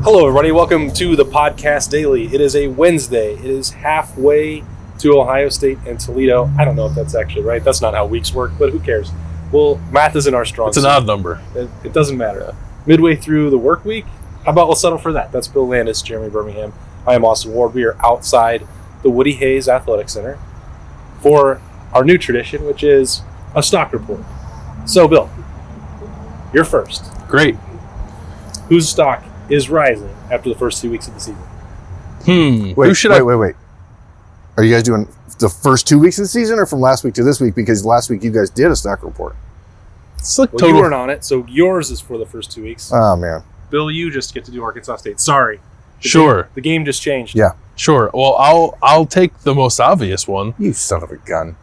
Hello, everybody. Welcome to the Podcast Daily. It is a Wednesday. It is halfway to Ohio State and Toledo. I don't know if that's actually right. That's not how weeks work, but who cares? Well, math isn't our strong suit. It's an odd number. It doesn't matter. Midway through the work week, how about we'll settle for that? That's Bill Landis, Jeremy Birmingham. I am Austin Ward. We are outside the Woody Hayes Athletic Center for our new tradition, which is a stock report. So, Bill, you're first. Great. Whose stock is rising after the first 2 weeks of the season? Wait. Are you guys doing the first 2 weeks of the season or from last week to this week? Because last week you guys did a stock report. It's like you weren't on it, so yours is for the first 2 weeks. Oh, man. Bill, you just get to do Arkansas State. Sorry. The game just changed. Yeah. Sure. Well, I'll take the most obvious one. You son of a gun.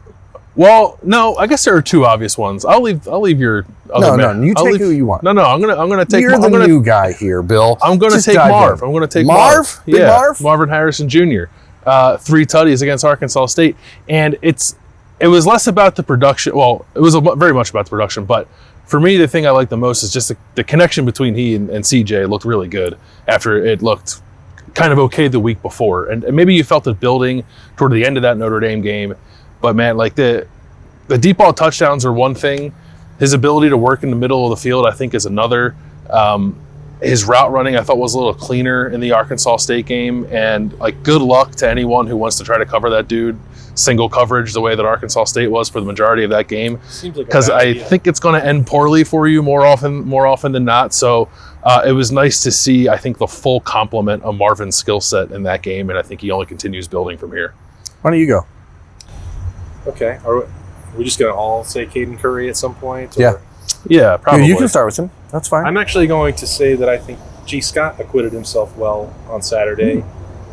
Well, no, I guess there are two obvious ones. I'll leave your other man. No, you take who you want. No, I'm gonna take. You're the new guy here, Bill. I'm gonna take Marv. I'm gonna take Marv. Big Marv? Marvin Harrison Jr. 3 tutties against Arkansas State, and it was less about the production. Well, it was very much about the production, but for me, the thing I like the most is just the connection between he and CJ looked really good after it looked kind of okay the week before, and maybe you felt it building toward the end of that Notre Dame game. But man, like the deep ball touchdowns are one thing. His ability to work in the middle of the field, I think, is another. His route running, I thought, was a little cleaner in the Arkansas State game. And like, good luck to anyone who wants to try to cover that dude single coverage the way that Arkansas State was for the majority of that game. Because I think it's going to end poorly for you more often than not. So it was nice to see, I think, the full complement of Marvin's skill set in that game, and I think he only continues building from here. Why don't you go? Okay. Are we just going to all say Caden Curry at some point? Or? Yeah, probably. You can start with him. That's fine. I'm actually going to say that I think G. Scott acquitted himself well on Saturday.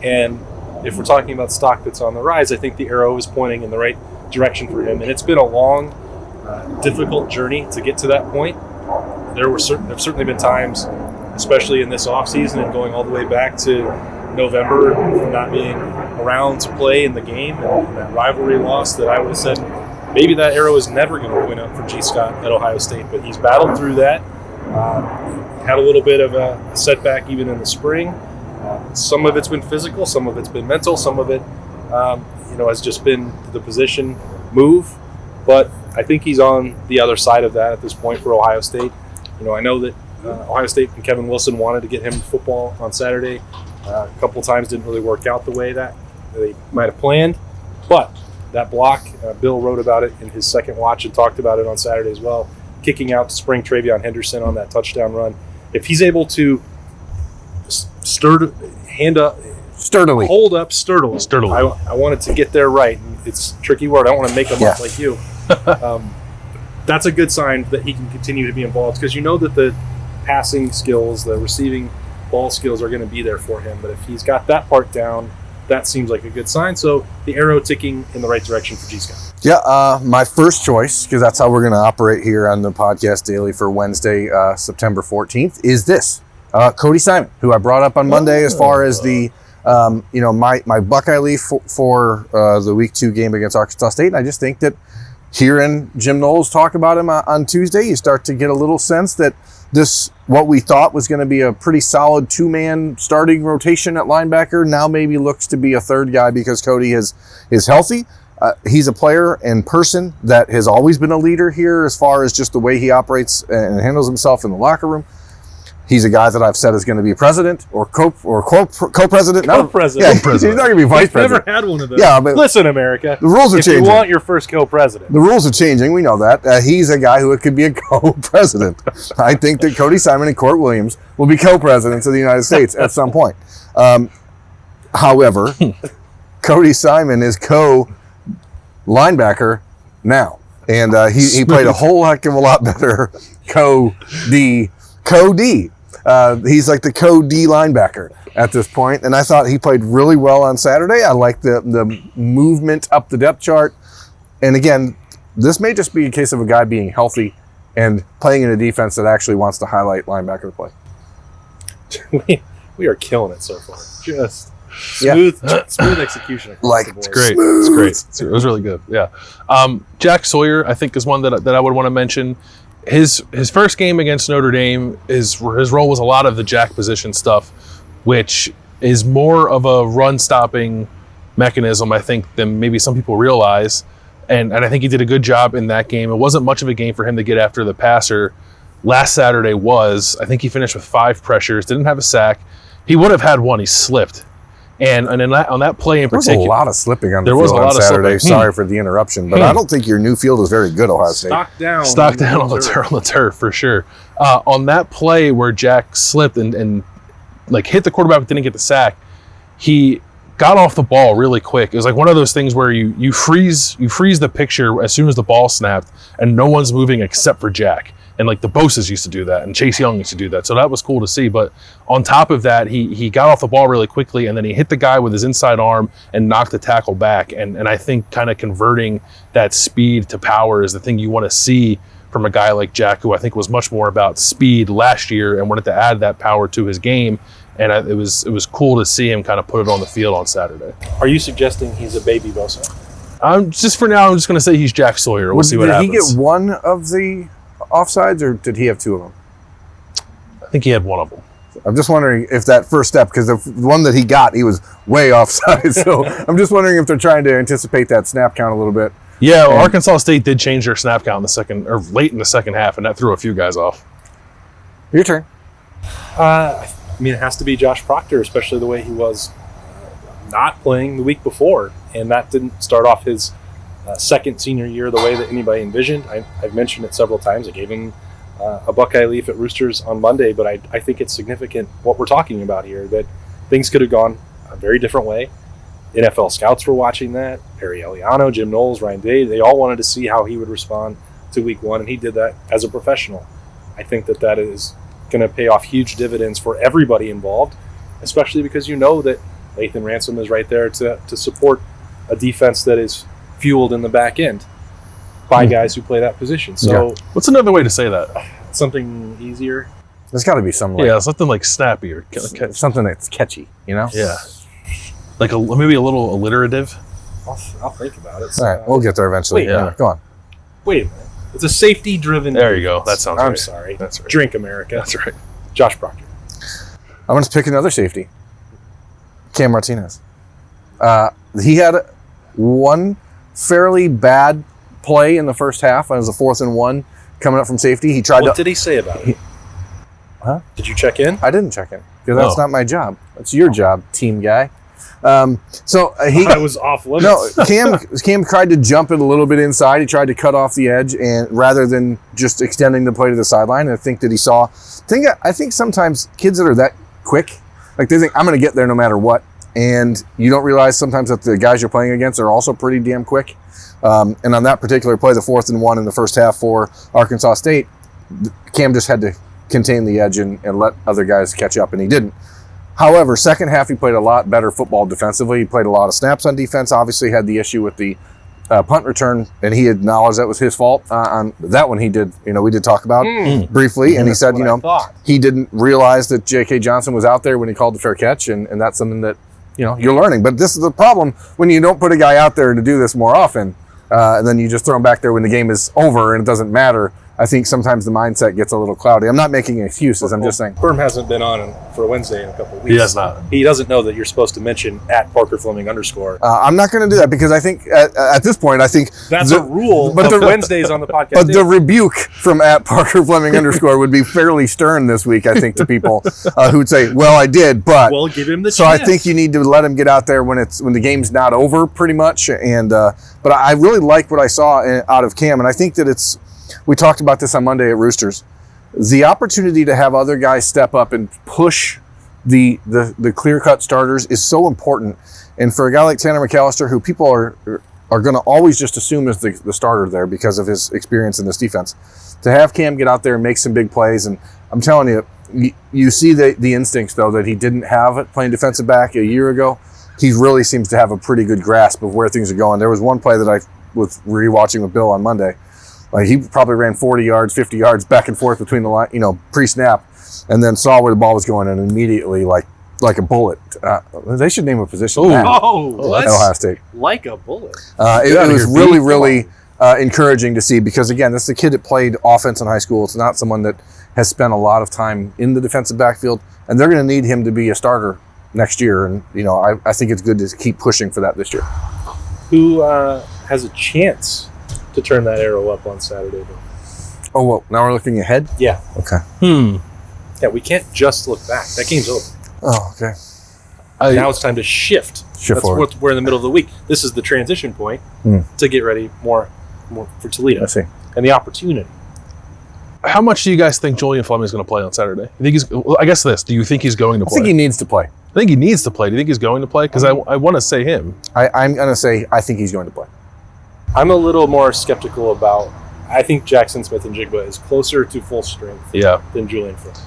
And if we're talking about stock that's on the rise, I think the arrow is pointing in the right direction for him. And it's been a long, difficult journey to get to that point. There've certainly been times, especially in this offseason and going all the way back to November, not being around to play in the game and that rivalry loss, that I would have said maybe that arrow is never going to point up for G. Scott at Ohio State. But he's battled through that. Had a little bit of a setback even in the spring. Some of it's been physical, some of it's been mental, some of it has just been the position move. But I think he's on the other side of that at this point for Ohio State. I know that Ohio State and Kevin Wilson wanted to get him football on Saturday. A couple times didn't really work out the way that they might have planned. But that block, Bill wrote about it in his second watch and talked about it on Saturday as well, kicking out to spring Travion Henderson on that touchdown run. If he's able to hold up sturdily. I wanted to get there right. It's a tricky word. I don't want to make him up like you. That's a good sign that he can continue to be involved, because you know that the passing skills, the receiving ball skills are going to be there for him. But if he's got that part down, that seems like a good sign. So the arrow ticking in the right direction for G. Scott. Yeah, my first choice, because that's how we're going to operate here on the Podcast Daily for Wednesday, September 14th, is this. Cody Simon, who I brought up on Monday as far as the, my Buckeye leaf for the Week 2 game against Arkansas State. And I just think that hearing Jim Knowles talk about him on Tuesday, you start to get a little sense that what we thought was going to be a pretty solid 2-man starting rotation at linebacker now maybe looks to be a third guy because Cody is healthy. He's a player and person that has always been a leader here as far as just the way he operates and handles himself in the locker room. He's a guy that I've said is going to be president or co-president. No, co-president. Yeah, he's not going to be vice president. Never had one of those. Yeah, but listen, America. The rules are changing. If you want your first co-president. The rules are changing. We know that. He's a guy who could be a co-president. I think that Cody Simon and Court Williams will be co-presidents of the United States at some point. However, Cody Simon is co-linebacker now. And he played a whole heck of a lot better co-D. He's like the co-D linebacker at this point, and I thought he played really well on Saturday. I like the movement up the depth chart. And again, this may just be a case of a guy being healthy and playing in a defense that actually wants to highlight linebacker play. We are killing it so far. Just smooth execution across the board. It's great. It's great. It was really good. Yeah. Jack Sawyer, I think, is one that I would want to mention. His first game against Notre Dame, his role was a lot of the jack position stuff, which is more of a run-stopping mechanism, I think, than maybe some people realize. And I think he did a good job in that game. It wasn't much of a game for him to get after the passer. Last Saturday was. I think he finished with 5 pressures, didn't have a sack. He would have had one. He slipped. And on that play in particular, there was a lot of slipping on the field on Saturday. Sorry for the interruption, but I don't think your new field is very good, Ohio State. Stock down on the turf for sure. On that play where Jack slipped and like hit the quarterback but didn't get the sack, he got off the ball really quick. It was like one of those things where you freeze the picture as soon as the ball snapped, and no one's moving except for Jack. And like the Boses used to do that, and Chase Young used to do that. So that was cool to see. But on top of that, he got off the ball really quickly, and then he hit the guy with his inside arm and knocked the tackle back. And I think kind of converting that speed to power is the thing you want to see from a guy like Jack, who I think was much more about speed last year and wanted to add that power to his game. And it was cool to see him kind of put it on the field on Saturday. Are you suggesting he's a baby Bosa? I'm just going to say he's Jack Sawyer. We'll see what happens. Did he get one of the offsides, or did he have 2 of them? I think he had one of them. I'm just wondering if that first step, because the one that he got, he was way offside. So I'm just wondering if they're trying to anticipate that snap count a little bit. Yeah, well, Arkansas State did change their snap count in the second, or late in the second half, and that threw a few guys off. Your turn. I mean, it has to be Josh Proctor, especially the way he was not playing the week before, and that didn't start off his second senior year the way that anybody envisioned. I've mentioned it several times. I gave him a Buckeye leaf at Roosters on Monday, but I think it's significant what we're talking about here, that things could have gone a very different way. NFL scouts were watching that. Perry Eliano, Jim Knowles, Ryan Day, they all wanted to see how he would respond to week 1, and he did that as a professional. I think that is going to pay off huge dividends for everybody involved, especially because you know that Lathan Ransom is right there to support a defense that is fueled in the back end by guys who play that position. So what's another way to say that? Something easier. There's got to be some something like snappy or something that's catchy, you know? Yeah, like maybe a little alliterative. I'll think about it. All right, we'll get there eventually. Go on. Wait a minute. It's a safety-driven. There you go. That sounds right. I'm sorry. That's right. Drink America. That's right. Josh Proctor. I'm going to pick another safety. Cam Martinez. He had one fairly bad play in the first half. It was a 4th and 1 coming up from safety. He tried What did he say about it? Huh? Did you check in? I didn't check in because that's not my job. That's your job, team guy. I was off limits. No, Cam tried to jump it a little bit inside. He tried to cut off the edge, and rather than just extending the play to the sideline. And I think that he saw. I think sometimes kids that are that quick, like they think I'm going to get there no matter what, and you don't realize sometimes that the guys you're playing against are also pretty damn quick. And on that particular play, the 4th and 1 in the first half for Arkansas State, Cam just had to contain the edge and let other guys catch up, and he didn't. However, second half, he played a lot better football defensively. He played a lot of snaps on defense. Obviously, had the issue with the punt return, and he acknowledged that was his fault. On that one, he did. We did talk about briefly, and he said, he didn't realize that J.K. Johnson was out there when he called the fair catch, and that's something that you're learning. But this is the problem when you don't put a guy out there to do this more often, and then you just throw him back there when the game is over and it doesn't matter. I think sometimes the mindset gets a little cloudy. I'm not making excuses. I'm just saying. Berm hasn't been on for Wednesday in a couple of weeks. He has not. He doesn't know that you're supposed to mention @ParkerFleming_. I'm not going to do that because I think at this point, that's a rule. But Wednesdays on the podcast. But the rebuke from @ParkerFleming_ would be fairly stern this week. I think to people who would say, "Well, I did, but." Well, give him the so chance. I think you need to let him get out there when the game's not over, pretty much. And but I really like what I saw out of Cam, and I think that we talked about this on Monday at Roosters. The opportunity to have other guys step up and push the clear-cut starters is so important. And for a guy like Tanner McAllister, who people are going to always just assume is the starter there because of his experience in this defense, to have Cam get out there and make some big plays. And I'm telling you, you see the instincts, though, that he didn't have playing defensive back a year ago. He really seems to have a pretty good grasp of where things are going. There was one play that I was rewatching with Bill on Monday. Like he probably ran 40 yards, 50 yards back and forth between the line, pre-snap, and then saw where the ball was going and immediately, like a bullet. They should name a position. At Ohio State. Like a bullet. It was really encouraging to see because, again, this is a kid that played offense in high school. It's not someone that has spent a lot of time in the defensive backfield, and they're going to need him to be a starter next year. And, I think it's good to keep pushing for that this year. Who has a chance to turn that arrow up on Saturday, though? Oh, well, now we're looking ahead? Yeah. Okay. Yeah, we can't just look back. That game's over. Oh, okay. Now it's time to shift. That's forward. what we're in the middle of the week. This is the transition point to get ready more for Toledo. I see. And the opportunity. How much do you guys think Julian Fleming is going to play on Saturday? You think he's? Well, I guess this. Do you think he's going to play? I think he needs to play. I think he needs to play. Do you think he's going to play? Because I want to say him. I'm going to say I think he's going to play. I'm a little more skeptical about. I think Jackson Smith-Njigba is closer to full strength than Julian Fleming.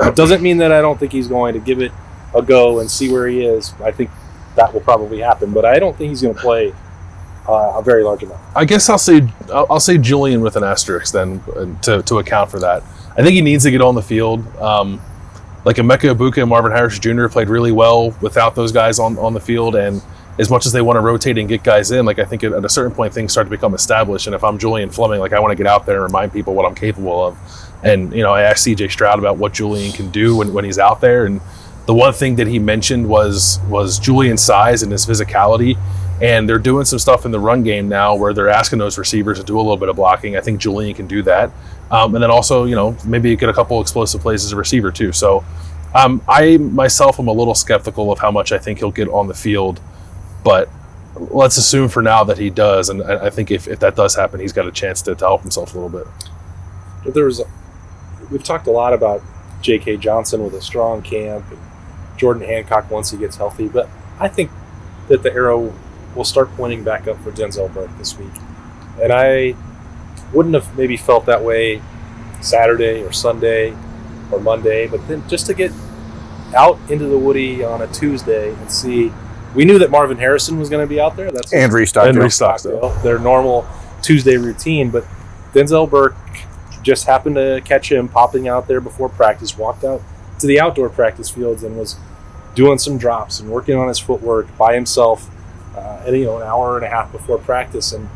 It doesn't mean that I don't think he's going to give it a go and see where he is. I think that will probably happen, but I don't think he's going to play a very large amount. I guess I'll say Julian with an asterisk then to account for that. I think he needs to get on the field. Like Emeka Ibuka and Marvin Harris Jr. played really well without those guys on the field, and as much as they want to rotate and get guys in, like I think at a certain point things start to become established. And if I'm Julian Fleming, like I want to get out there and remind people what I'm capable of. And I asked CJ Stroud about what Julian can do when he's out there, and the one thing that he mentioned was Julian's size and his physicality. And they're doing some stuff in the run game now where they're asking those receivers to do a little bit of blocking. I think Julian can do that. And then also, maybe get a couple explosive plays as a receiver too. So I myself am a little skeptical of how much I think he'll get on the field. But let's assume for now that he does. And I think if that does happen, he's got a chance to help himself a little bit. We've talked a lot about J.K. Johnson with a strong camp and Jordan Hancock once he gets healthy. But I think that the arrow will start pointing back up for Denzel Burke this week. And I wouldn't have maybe felt that way Saturday or Sunday or Monday, but then just to get out into the Woody on a Tuesday and see, we knew that Marvin Harrison was going to be out there. That's and Stockdale. Their normal Tuesday routine, but Denzel Burke just happened to catch him popping out there before practice, walked out to the outdoor practice fields and was doing some drops and working on his footwork by himself an hour and a half before practice. And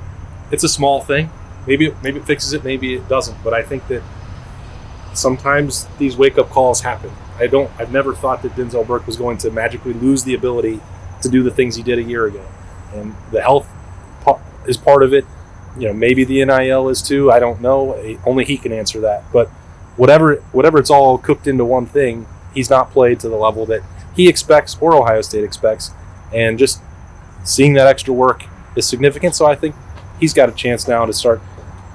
it's a small thing. Maybe it fixes it, maybe it doesn't. But I think that sometimes these wake-up calls happen. I've never thought that Denzel Burke was going to magically lose the ability to do the things he did a year ago. And the health is part of it. Maybe the NIL is too. I don't know. Only he can answer that. But whatever it's all cooked into one thing, he's not played to the level that he expects or Ohio State expects. And just seeing that extra work is significant. So I think he's got a chance now to start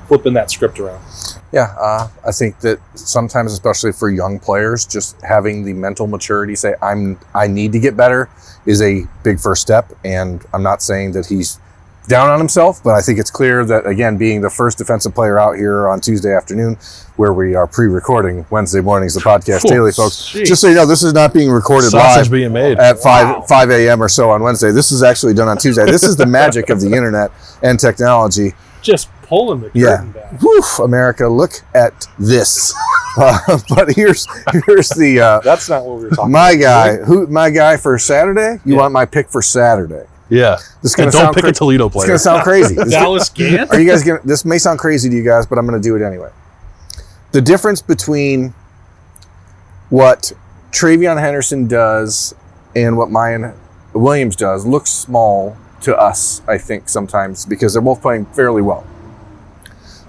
flipping that script around. Yeah, I think that sometimes, especially for young players, just having the mental maturity say, I need to get better is a big first step. And I'm not saying that he's down on himself, but I think it's clear that, again, being the first defensive player out here on Tuesday afternoon, where we are pre-recording Wednesday mornings, the podcast daily, folks. Geez. Just so you know, this is not being recorded Sausage live being made at 5 a.m. or so on Wednesday. This is actually done on Tuesday. This is the magic of the internet and technology. Just pulling the curtain down. Woof, America, look at this. But here's the that's not what we were talking about. My guy for Saturday? You want my pick for Saturday? Yeah. And don't pick a Toledo player. It's going to sound crazy. Dallas Gant? Are you guys going to, this may sound crazy to you guys, but I'm going to do it anyway. The difference between what Travion Henderson does and what Mayan Williams does looks small to us, I think, sometimes, because they're both playing fairly well.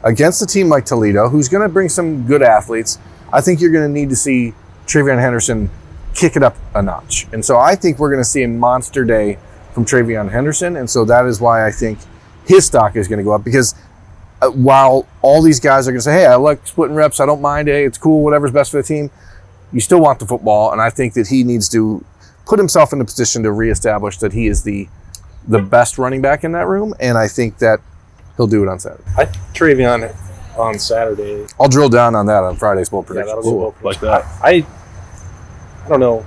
Against a team like Toledo, who's going to bring some good athletes, I think you're going to need to see Travion Henderson kick it up a notch. And so I think we're going to see a monster day from Travion Henderson, and so that is why I think his stock is going to go up, because while all these guys are going to say, hey, I like splitting reps, I don't mind, hey, it's cool, whatever's best for the team, you still want the football, and I think that he needs to put himself in a position to reestablish that he is the best running back in that room, and I think that he'll do it on Saturday. Travion on Saturday. I'll drill down on that on Friday's bowl prediction. Yeah, that'll be bowl prediction. Like that. I don't know.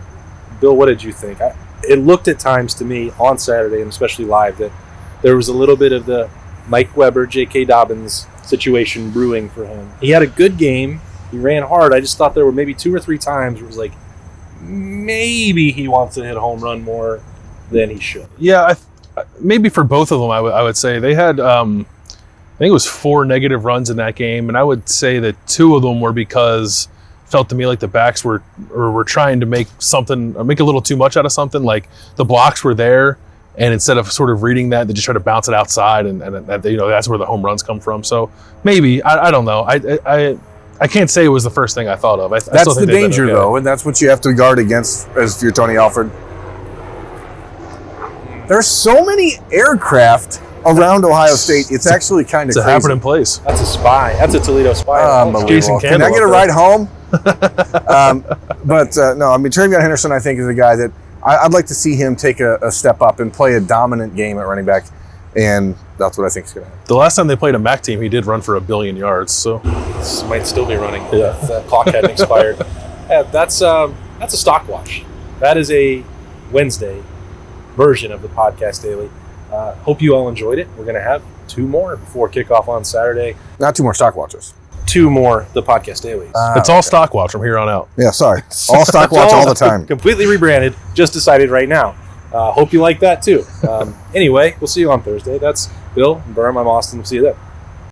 Bill, what did you think? It looked at times to me on Saturday, and especially live, that there was a little bit of the Mike Weber, J.K. Dobbins situation brewing for him. He had a good game. He ran hard. I just thought there were maybe 2 or 3 times where it was like, maybe he wants to hit a home run more than he should. Yeah, maybe for both of them, I would say they had think it was 4 negative runs in that game, and I would say that 2 of them were because it felt to me like the backs were trying to make a little too much out of something. Like the blocks were there, and instead of sort of reading that, they just try to bounce it outside, and that's where the home runs come from. So maybe I don't know. I can't say it was the first thing I thought of. That's the danger, though, and that's what you have to guard against as if you're Tony Alford. There's so many aircraft around Ohio State. It's actually kind of crazy. It's a happening place. That's a spy. That's a Toledo spy. Unbelievable. Can I get a ride home? No, I mean, Travion Henderson, I think, is a guy that I'd like to see him take a step up and play a dominant game at running back, and that's what I think is going to happen. The last time they played a MAC team, he did run for 1 billion yards. So this might still be running. Yeah, that clock hadn't expired. Yeah, that's a stock watch. That is a Wednesday version of the Podcast Daily. Hope you all enjoyed it. We're going to have 2 more before kickoff on Saturday. Not 2 more stock watches. 2 more the Podcast Dailies. It's all stock watch from here on out. Yeah, sorry. All stock watch all the time. Completely rebranded. Just decided right now. Hope you like that too. Anyway, we'll see you on Thursday. That's Bill and Berm. I'm Austin. We'll see you then.